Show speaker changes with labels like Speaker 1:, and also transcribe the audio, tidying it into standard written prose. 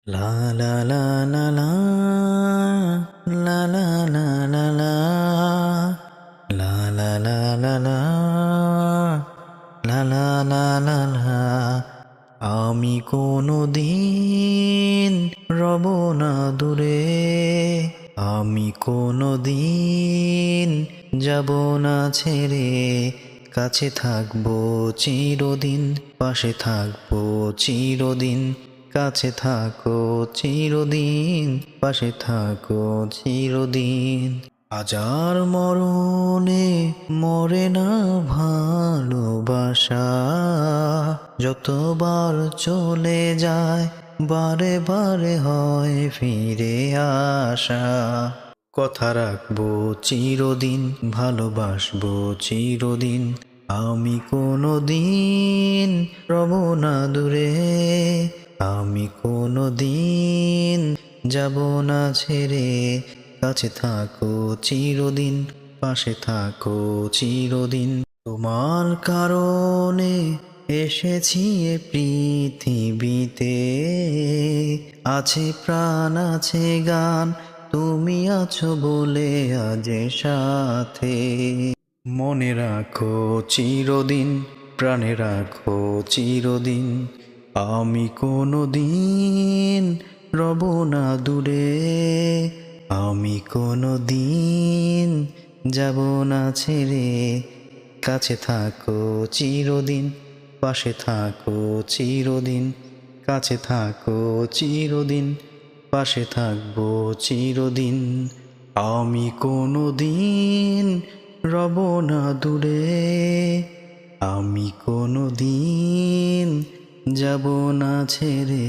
Speaker 1: লা লা লা লা লা লা লা লা লা লা লা লা লা লা লা লা লা লা লা লা। আমি কোনো দিন রব না দূরে, আমি কোনো দিন যাব না ছেড়ে, কাছে থাকবো চিরদিন, পাশে থাকবো চিরদিন, কাছে থাকো চিরদিন, পাশে থাকো চিরদিন। হাজার মরণে মরে না ভালোবাসা, যতবার চলে যায় বারে বারে হয় ফিরে আসা। কথা রাখবো চিরদিন, ভালোবাসবো চিরদিন, আমি কোনো দিন রব না দূরে, আমি কোনো দিন যাব না ছেড়ে, কাছে থাকো চিরদিন, পাশে থাকো চিরদিন। তোমার কারণে এসেছি এ পৃথিবীতে, আছে প্রাণ আছে গান, তুমি আছো বলে আজ সাথে। মনে রাখো চিরদিন, প্রাণে রাখো চিরদিন, আমি কোনো দিন রব না দূরে, আমি কোনো দিন যাব না ছেড়ে, কাছে থাকো চিরদিন, পাশে থাকো চিরদিন, কাছে থাকো চিরদিন, পাশে থাকবো চিরদিন। আমি কোনো দিন রব না দূরে, আমি কোনো দিন যাব না ছেড়ে।